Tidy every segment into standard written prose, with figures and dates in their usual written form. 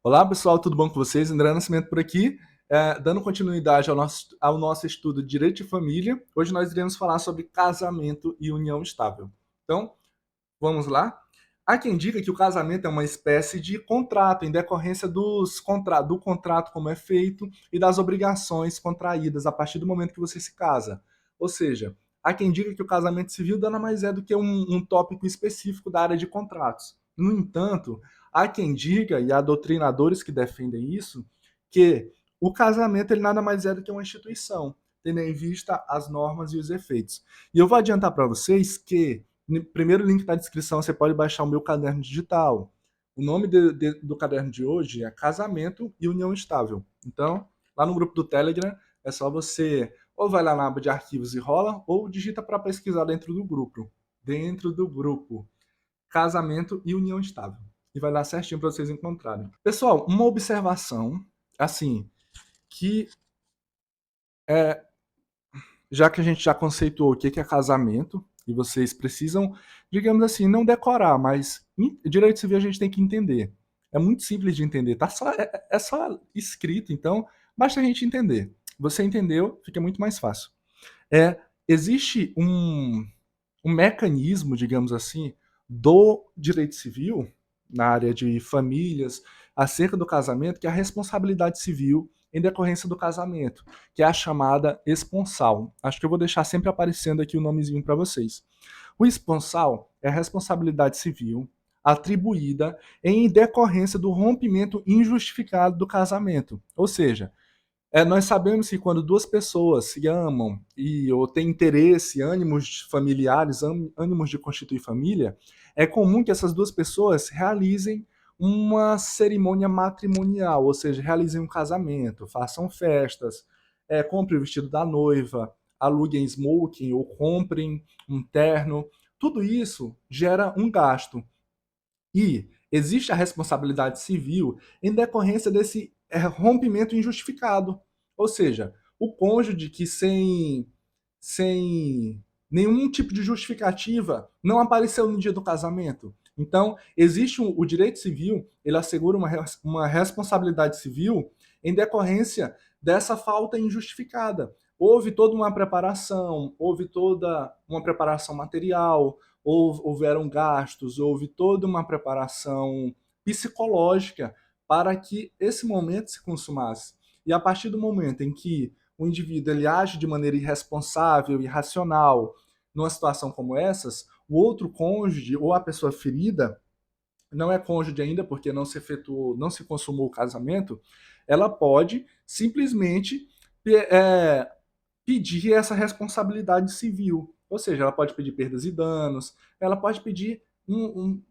Olá pessoal, tudo bom com vocês? André Nascimento por aqui, dando continuidade ao nosso estudo de Direito de Família. Hoje nós iremos falar sobre casamento e união estável. Então, vamos lá? Há quem diga que o casamento é uma espécie de contrato, em decorrência do contrato como é feito e das obrigações contraídas a partir do momento que você se casa. Ou seja, há quem diga que o casamento civil nada mais é do que um tópico específico da área de contratos. No entanto, há quem diga, e há doutrinadores que defendem isso, que o casamento ele nada mais é do que uma instituição, tendo em vista as normas e os efeitos. E eu vou adiantar para vocês que no primeiro link da descrição você pode baixar o meu caderno digital. O nome do caderno de hoje é Casamento e União Estável. Então, lá no grupo do Telegram, é só você ou vai lá na aba de arquivos e rola, ou digita para pesquisar dentro do grupo. Dentro do grupo. Casamento e União Estável. E vai dar certinho para vocês encontrarem. Pessoal, uma observação, assim, que é, já que a gente já conceituou o que é casamento, e vocês precisam, digamos assim, não decorar, mas direito civil a gente tem que entender. É muito simples de entender, tá? É só escrito, então basta a gente entender. Você entendeu, fica muito mais fácil. Existe um mecanismo, digamos assim, do direito civil, na área de famílias, acerca do casamento, que é a responsabilidade civil em decorrência do casamento, que é a chamada esponsal. Acho que eu vou deixar sempre aparecendo aqui o nomezinho para vocês. O esponsal é a responsabilidade civil atribuída em decorrência do rompimento injustificado do casamento. Ou seja, nós sabemos que quando duas pessoas se amam ou têm interesse, ânimos familiares, ânimos de constituir família, é comum que essas duas pessoas realizem uma cerimônia matrimonial, ou seja, realizem um casamento, façam festas, comprem o vestido da noiva, aluguem smoking ou comprem um terno. Tudo isso gera um gasto. E existe a responsabilidade civil em decorrência desse rompimento injustificado. Ou seja, o cônjuge que sem nenhum tipo de justificativa não apareceu no dia do casamento. Então, existe o direito civil, ele assegura uma responsabilidade civil em decorrência dessa falta injustificada. Houve toda uma preparação, houve toda uma preparação material, houveram gastos, houve toda uma preparação psicológica para que esse momento se consumasse. E a partir do momento em que o indivíduo ele age de maneira irresponsável, irracional, numa situação como essas, o outro cônjuge ou a pessoa ferida, não é cônjuge ainda porque não se efetuou, não se consumou o casamento, ela pode simplesmente é, pedir essa responsabilidade civil. Ou seja, ela pode pedir perdas e danos, ela pode pedir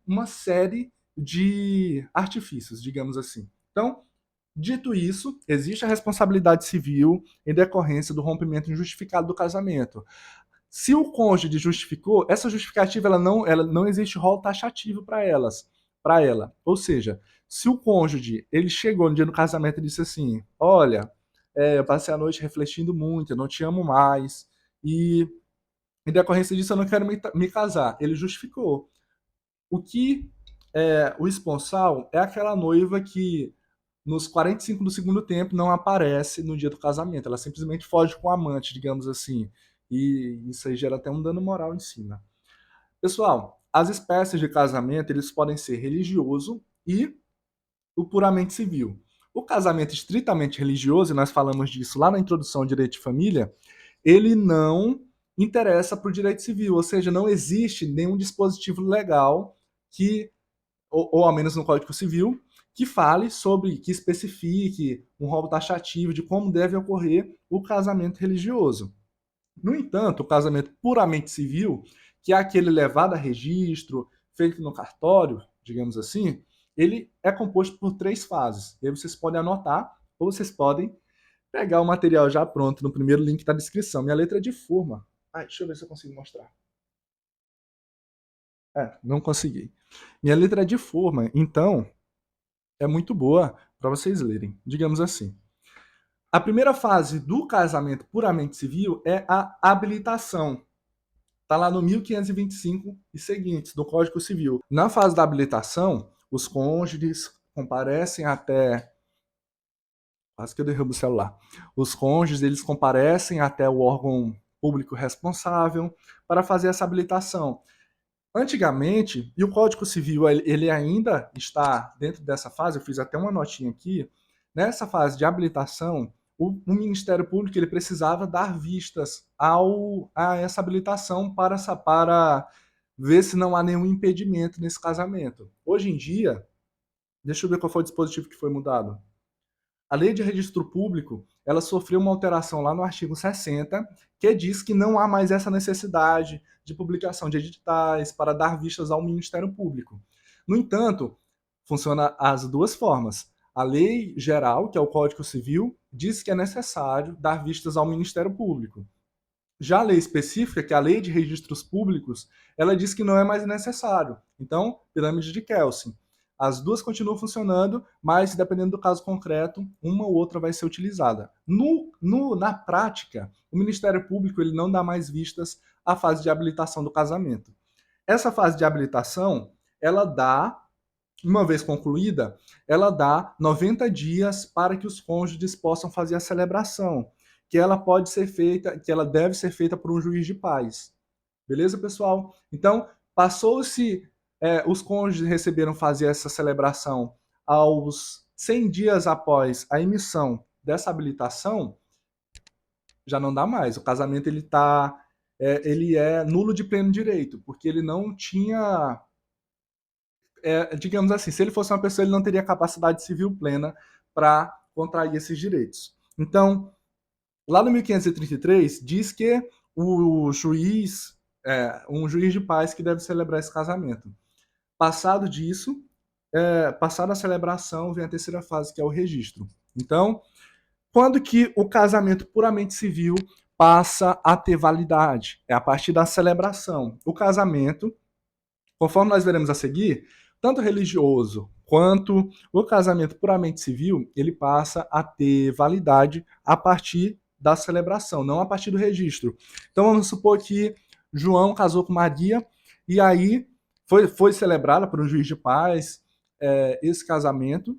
uma série de artifícios, digamos assim. Então, dito isso, existe a responsabilidade civil em decorrência do rompimento injustificado do casamento. Se o cônjuge justificou, essa justificativa ela não existe rol taxativo para ela. Ou seja, se o cônjuge ele chegou no dia do casamento e disse assim: olha, eu passei a noite refletindo muito, eu não te amo mais, e em decorrência disso eu não quero me casar. Ele justificou. O que o esponsal é aquela noiva que nos 45 do segundo tempo não aparece no dia do casamento. Ela simplesmente foge com o amante, digamos assim. E isso aí gera até um dano moral em cima. Pessoal, as espécies de casamento eles podem ser religioso e o puramente civil. O casamento estritamente religioso, e nós falamos disso lá na introdução ao direito de família, ele não interessa para o direito civil, ou seja, não existe nenhum dispositivo legal que, ou ao menos no Código Civil, que fale sobre, que especifique um rol taxativo de como deve ocorrer o casamento religioso. No entanto, o casamento puramente civil, que é aquele levado a registro, feito no cartório, digamos assim, ele é composto por 3 fases. E aí vocês podem anotar, ou vocês podem pegar o material já pronto no primeiro link da descrição. Minha letra é de forma. Deixa eu ver se eu consigo mostrar. Não consegui. Minha letra é de forma, então é muito boa para vocês lerem, digamos assim. A primeira fase do casamento puramente civil é a habilitação. Está lá no 1525 e seguintes do Código Civil. Na fase da habilitação, os cônjuges comparecem até... Quase que eu derrubo o celular. Os cônjuges, eles comparecem até o órgão público responsável para fazer essa habilitação. Antigamente, e o Código Civil ele ainda está dentro dessa fase, eu fiz até uma notinha aqui, nessa fase de habilitação, o Ministério Público ele precisava dar vistas a essa habilitação para ver se não há nenhum impedimento nesse casamento. Hoje em dia, deixa eu ver qual foi o dispositivo que foi mudado. A Lei de Registro Público, ela sofreu uma alteração lá no artigo 60, que diz que não há mais essa necessidade de publicação de editais para dar vistas ao Ministério Público. No entanto, funciona as duas formas. A lei geral, que é o Código Civil, diz que é necessário dar vistas ao Ministério Público. Já a lei específica, que é a Lei de Registros Públicos, ela diz que não é mais necessário. Então, pirâmide de Kelsen. As duas continuam funcionando, mas dependendo do caso concreto, uma ou outra vai ser utilizada. Na prática, o Ministério Público ele não dá mais vistas à fase de habilitação do casamento. Essa fase de habilitação, ela dá, uma vez concluída, ela dá 90 dias para que os cônjuges possam fazer a celebração, que ela pode ser feita, que ela deve ser feita por um juiz de paz. Beleza, pessoal? Então, passou-se, os cônjuges receberam fazer essa celebração aos 100 dias após a emissão dessa habilitação, já não dá mais. O casamento ele é nulo de pleno direito, porque ele não tinha, digamos assim, se ele fosse uma pessoa, ele não teria capacidade civil plena para contrair esses direitos. Então, lá no 1533, diz que o juiz, um juiz de paz que deve celebrar esse casamento. Passado disso, passada a celebração, vem a terceira fase, que é o registro. Então, quando que o casamento puramente civil passa a ter validade? É a partir da celebração. O casamento, conforme nós veremos a seguir, tanto religioso quanto o casamento puramente civil, ele passa a ter validade a partir da celebração, não a partir do registro. Então vamos supor que João casou com Maria e aí foi celebrada por um juiz de paz esse casamento,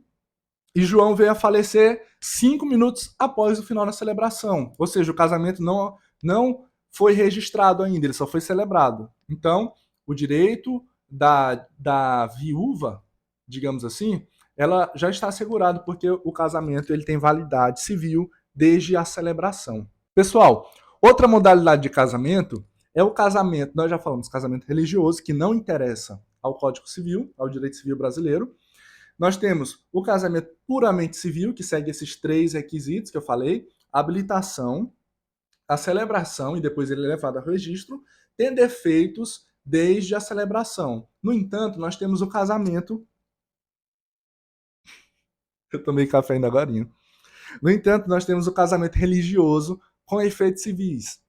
e João veio a falecer 5 minutos após o final da celebração. Ou seja, o casamento não foi registrado ainda, ele só foi celebrado. Então, o direito da viúva, digamos assim, ela já está assegurado porque o casamento ele tem validade civil desde a celebração. Pessoal, outra modalidade de casamento é o casamento, nós já falamos, casamento religioso, que não interessa ao Código Civil, ao direito civil brasileiro. Nós temos o casamento puramente civil, que segue esses 3 requisitos que eu falei: a habilitação, a celebração, e depois ele é levado ao registro, tendo efeitos desde a celebração. No entanto, nós temos o casamento... Eu tomei café ainda agorinha. No entanto, nós temos o casamento religioso com efeitos civis.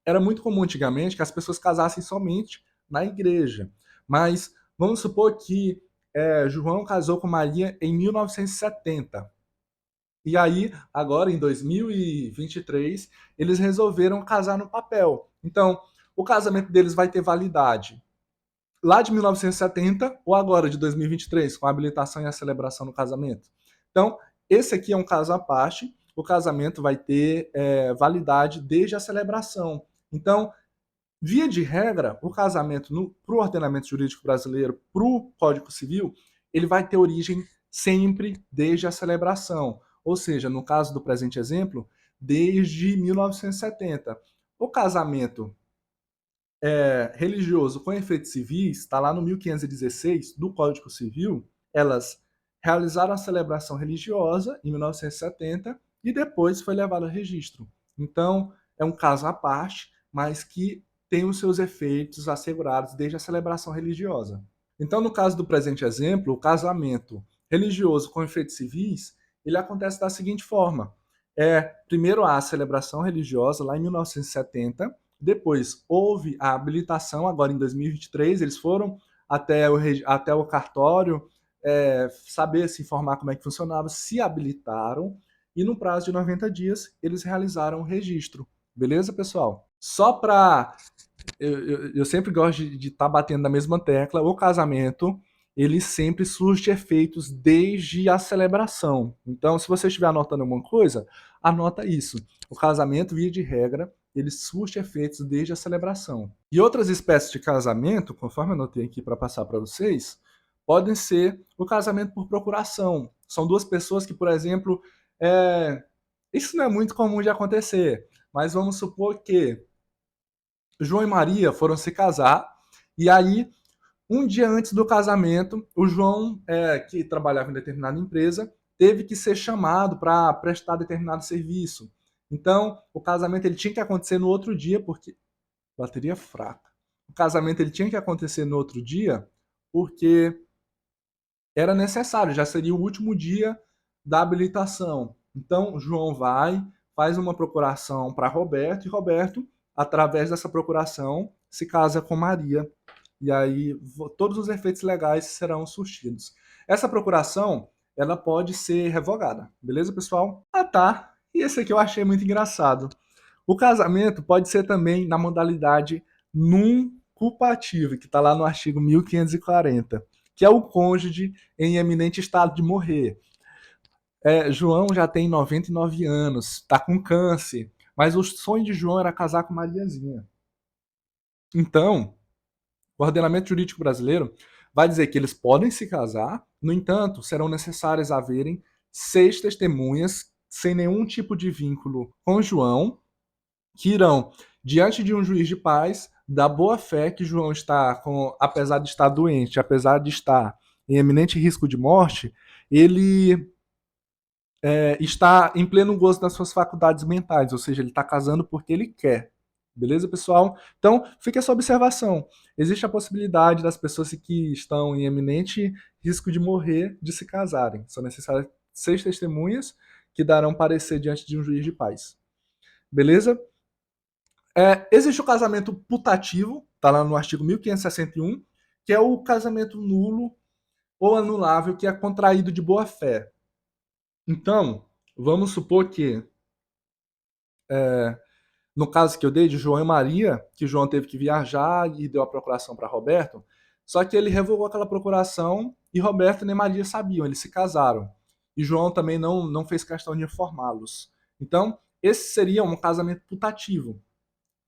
Era muito comum antigamente que as pessoas casassem somente na igreja, mas vamos supor que João casou com Maria em 1970. E aí, agora em 2023, eles resolveram casar no papel. Então, o casamento deles vai ter validade lá de 1970 ou agora de 2023, com a habilitação e a celebração do casamento. Então, esse aqui é um caso à parte. O casamento vai ter validade desde a celebração. Então, via de regra, o casamento para o ordenamento jurídico brasileiro, para o Código Civil, ele vai ter origem sempre desde a celebração. Ou seja, no caso do presente exemplo, desde 1970. O casamento religioso com efeitos civis está lá no 1516 do Código Civil. Elas realizaram a celebração religiosa em 1970 e depois foi levado a registro. Então, é um caso à parte, mas que tem os seus efeitos assegurados desde a celebração religiosa. Então, no caso do presente exemplo, o casamento religioso com efeitos civis, ele acontece da seguinte forma: primeiro há a celebração religiosa lá em 1970, depois houve a habilitação agora em 2023, eles foram até o cartório saber, se informar como é que funcionava, se habilitaram e no prazo de 90 dias eles realizaram o registro. Beleza, pessoal? Só para... Eu sempre gosto de estar batendo na mesma tecla. O casamento, ele sempre surte efeitos desde a celebração. Então, se você estiver anotando alguma coisa, anota isso. O casamento, via de regra, ele surte efeitos desde a celebração. E outras espécies de casamento, conforme eu anotei aqui para passar para vocês, podem ser o casamento por procuração. São duas pessoas que, por exemplo, isso não é muito comum de acontecer, mas vamos supor que João e Maria foram se casar, e aí, um dia antes do casamento, o João, que trabalhava em determinada empresa, teve que ser chamado para prestar determinado serviço. Então, o casamento ele tinha que acontecer no outro dia, porque bateria fraca. O casamento ele tinha que acontecer no outro dia, porque era necessário, já seria o último dia da habilitação. Então, João vai, faz uma procuração para Roberto, e Roberto, através dessa procuração, se casa com Maria. E aí, todos os efeitos legais serão surtidos. Essa procuração, ela pode ser revogada. Beleza, pessoal? Ah, tá. E esse aqui eu achei muito engraçado. O casamento pode ser também na modalidade nunculpativo, que está lá no artigo 1540, que é o cônjuge em eminente estado de morrer. João já tem 99 anos, está com câncer, mas o sonho de João era casar com Mariazinha. Então, o ordenamento jurídico brasileiro vai dizer que eles podem se casar, no entanto, serão necessárias haverem 6 testemunhas sem nenhum tipo de vínculo com João, que irão, diante de um juiz de paz, da boa fé que João está com, apesar de estar doente, apesar de estar em eminente risco de morte, ele está em pleno gozo das suas faculdades mentais, ou seja, ele está casando porque ele quer. Beleza, pessoal? Então, fica essa observação. Existe a possibilidade das pessoas que estão em eminente risco de morrer de se casarem. São necessárias 6 testemunhas que darão parecer diante de um juiz de paz. Beleza? Existe o casamento putativo, está lá no artigo 1561, que é o casamento nulo ou anulável que é contraído de boa fé. Então, vamos supor que, no caso que eu dei de João e Maria, que João teve que viajar e deu a procuração para Roberto, só que ele revogou aquela procuração e Roberto nem Maria sabiam, eles se casaram. E João também não fez questão de informá-los. Então, esse seria um casamento putativo,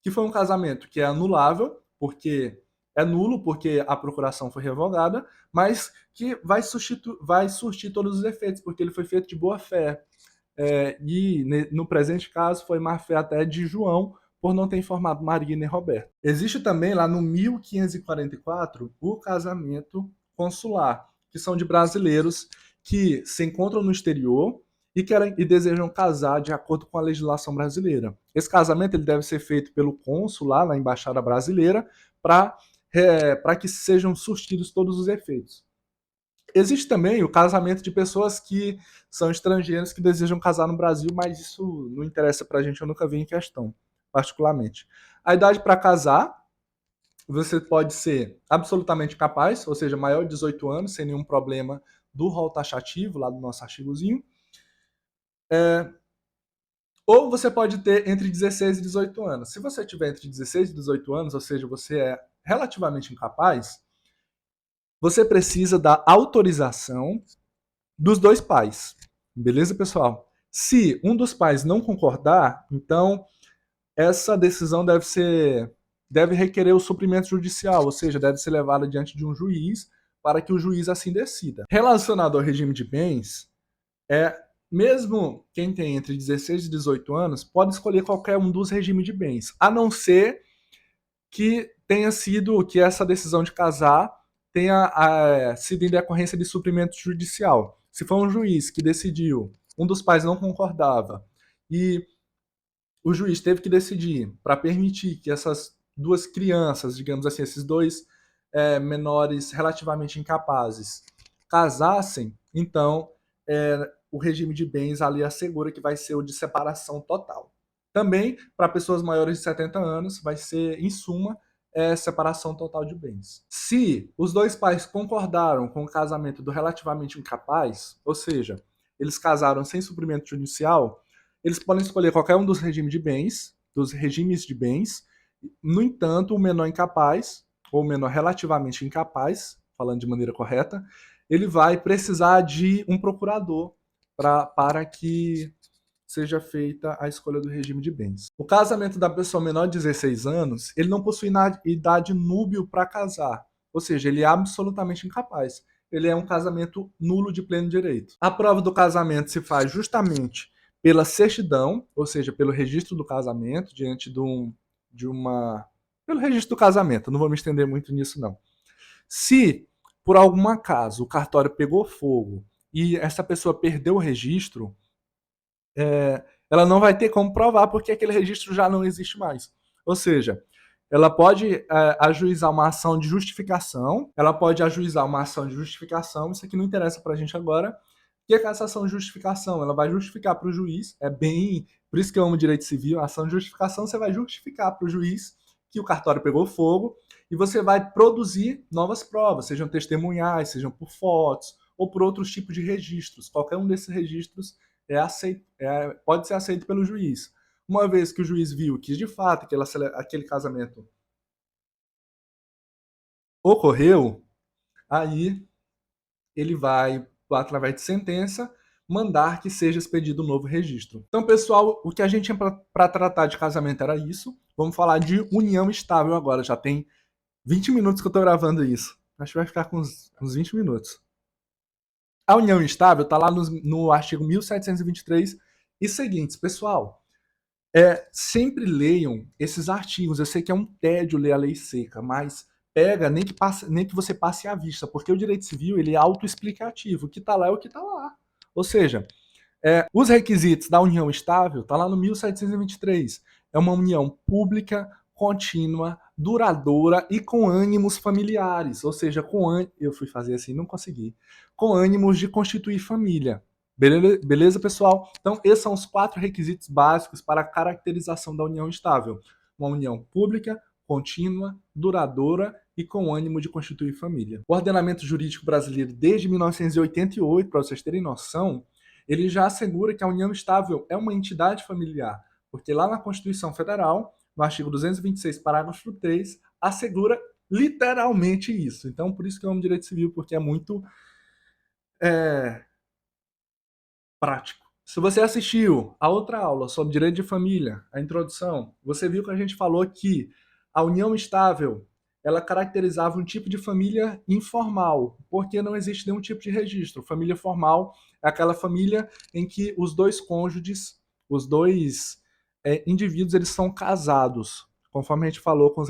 que foi um casamento que é anulável, porque é nulo, porque a procuração foi revogada, mas que vai surtir todos os efeitos, porque ele foi feito de boa fé. E no presente caso foi má fé até de João, por não ter informado Maria nem Roberto. Existe também lá no 1544 o casamento consular, que são de brasileiros que se encontram no exterior e querem e desejam casar de acordo com a legislação brasileira. Esse casamento ele deve ser feito pelo cônsul lá na embaixada brasileira para que sejam surtidos todos os efeitos. Existe também o casamento de pessoas que são estrangeiras que desejam casar no Brasil, mas isso não interessa pra gente, eu nunca vi em questão, particularmente. A idade para casar, você pode ser absolutamente capaz, ou seja, maior de 18 anos, sem nenhum problema do rol taxativo, lá do nosso artigozinho. Ou você pode ter entre 16 e 18 anos. Se você tiver entre 16 e 18 anos, ou seja, você é relativamente incapaz, você precisa da autorização dos dois pais. Beleza, pessoal? Se um dos pais não concordar, então essa decisão deve requerer o suprimento judicial, ou seja, deve ser levada diante de um juiz para que o juiz assim decida. Relacionado ao regime de bens, mesmo quem tem entre 16 e 18 anos pode escolher qualquer um dos regimes de bens, a não ser que que essa decisão de casar tenha sido em decorrência de suprimento judicial. Se for um juiz que decidiu, um dos pais não concordava, e o juiz teve que decidir para permitir que essas duas crianças, digamos assim, esses dois menores relativamente incapazes, casassem, então o regime de bens ali assegura que vai ser o de separação total. Também, para pessoas maiores de 70 anos, vai ser, em suma, separação total de bens. Se os dois pais concordaram com o casamento do relativamente incapaz, ou seja, eles casaram sem suprimento judicial, eles podem escolher qualquer um dos regimes de bens. No entanto, o menor incapaz, ou o menor relativamente incapaz, falando de maneira correta, ele vai precisar de um procurador para que seja feita a escolha do regime de bens. O casamento da pessoa menor de 16 anos, ele não possui idade núbil para casar, ou seja, ele é absolutamente incapaz. Ele é um casamento nulo de pleno direito. A prova do casamento se faz justamente pela certidão, ou seja, pelo registro do casamento, diante pelo registro do casamento, não vou me estender muito nisso não. Se, por algum acaso, o cartório pegou fogo e essa pessoa perdeu o registro, ela não vai ter como provar porque aquele registro já não existe mais. Ou seja, ela pode ajuizar uma ação de justificação, isso aqui não interessa para a gente agora. O que é essa ação de justificação? Ela vai justificar para o juiz, por isso que eu amo direito civil, a ação de justificação você vai justificar para o juiz que o cartório pegou fogo e você vai produzir novas provas, sejam testemunhais, sejam por fotos ou por outros tipos de registros. Qualquer um desses registros pode ser aceito pelo juiz. Uma vez que o juiz viu que, de fato, aquele casamento ocorreu, aí ele vai, através de sentença, mandar que seja expedido um novo registro. Então, pessoal, o que a gente tinha para tratar de casamento era isso. Vamos falar de união estável agora. Já tem 20 minutos que eu estou gravando isso. Acho que vai ficar com uns 20 minutos. A união estável está lá no artigo 1723 e seguintes. Pessoal, sempre leiam esses artigos. Eu sei que é um tédio ler a lei seca, mas pega, nem que você passe à vista, porque o direito civil ele é autoexplicativo. O que está lá é o que está lá. Ou seja, os requisitos da união estável está lá no 1723. É uma união pública, contínua, duradoura e com ânimos familiares. Ou seja, eu fui fazer assim, não consegui. Com ânimos de constituir família. Beleza, pessoal? Então, esses são os 4 requisitos básicos para a caracterização da união estável. Uma união pública, contínua, duradoura e com ânimo de constituir família. O ordenamento jurídico brasileiro, desde 1988, para vocês terem noção, ele já assegura que a união estável é uma entidade familiar, porque lá na Constituição Federal, no artigo 226, parágrafo 3, assegura literalmente isso. Então, por isso que eu amo direito civil, porque é muito prático. Se você assistiu a outra aula sobre direito de família, a introdução, você viu que a gente falou que a união estável ela caracterizava um tipo de família informal, porque não existe nenhum tipo de registro. Família formal é aquela família em que os dois cônjuges, os dois indivíduos, eles são casados, conforme a gente falou com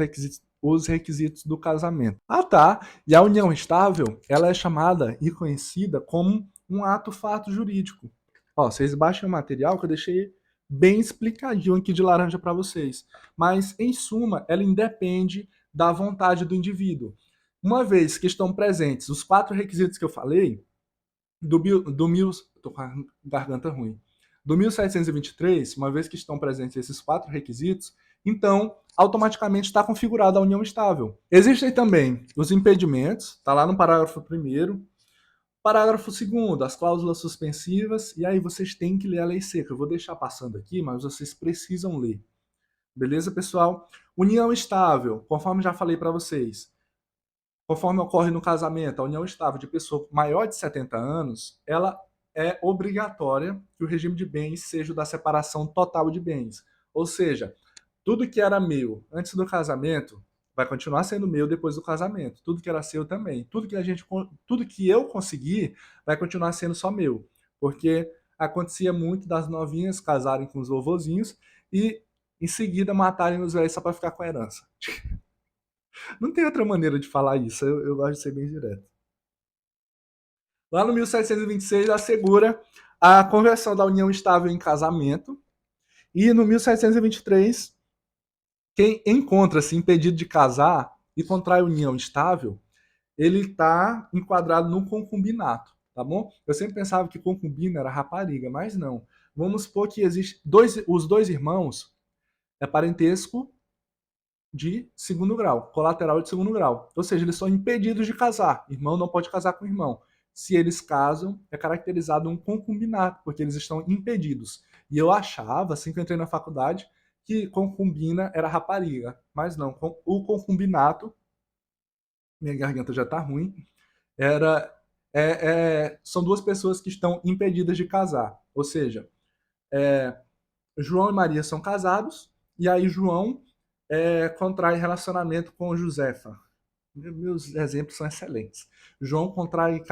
os requisitos do casamento. Ah, tá. E a união estável, ela é chamada e conhecida como um ato-fato jurídico. Ó, vocês baixem o material que eu deixei bem explicadinho aqui de laranja para vocês. Mas, em suma, ela independe da vontade do indivíduo. Uma vez que estão presentes os 4 requisitos que eu falei, tô com a garganta ruim. Do 1723, uma vez que estão presentes esses 4 requisitos, então, automaticamente está configurada a união estável. Existem também os impedimentos, está lá no parágrafo 1º, parágrafo 2º, as cláusulas suspensivas, e aí vocês têm que ler a lei seca. Eu vou deixar passando aqui, mas vocês precisam ler. Beleza, pessoal? União estável, conforme já falei para vocês, conforme ocorre no casamento, a união estável de pessoa maior de 70 anos, ela é obrigatória que o regime de bens seja o da separação total de bens. Ou seja, tudo que era meu antes do casamento vai continuar sendo meu depois do casamento. Tudo que era seu também. Tudo que eu conseguir vai continuar sendo só meu. Porque acontecia muito das novinhas casarem com os vovozinhos e em seguida matarem os velhos só para ficar com a herança. Não tem outra maneira de falar isso, eu gosto de ser bem direto. Lá no 1726 assegura a conversão da união estável em casamento, e no 1723, quem encontra-se impedido de casar e contrai união estável, ele está enquadrado no concubinato, tá bom? Eu sempre pensava que concubina era rapariga, mas não. Vamos supor que existe os dois irmãos, é parentesco de segundo grau, colateral de segundo grau. Ou seja, eles são impedidos de casar. Irmão não pode casar com irmão. Se eles casam, é caracterizado um concubinato, porque eles estão impedidos. E eu achava, assim que eu entrei na faculdade, que concubina era rapariga. Mas não, o concubinato, minha garganta já tá ruim, são duas pessoas que estão impedidas de casar. Ou seja, João e Maria são casados, e aí João contrai relacionamento com Josefa. Meus exemplos são excelentes. João contrai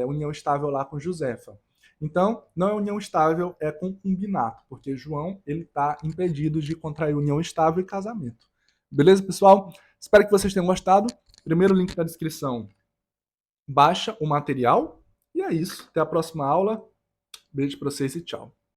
união estável lá com Josefa. Então, não é união estável, é concubinato, porque João ele está impedido de contrair união estável e casamento. Beleza, pessoal? Espero que vocês tenham gostado. Primeiro link na descrição. Baixa o material. E é isso. Até a próxima aula. Beijo para vocês e tchau.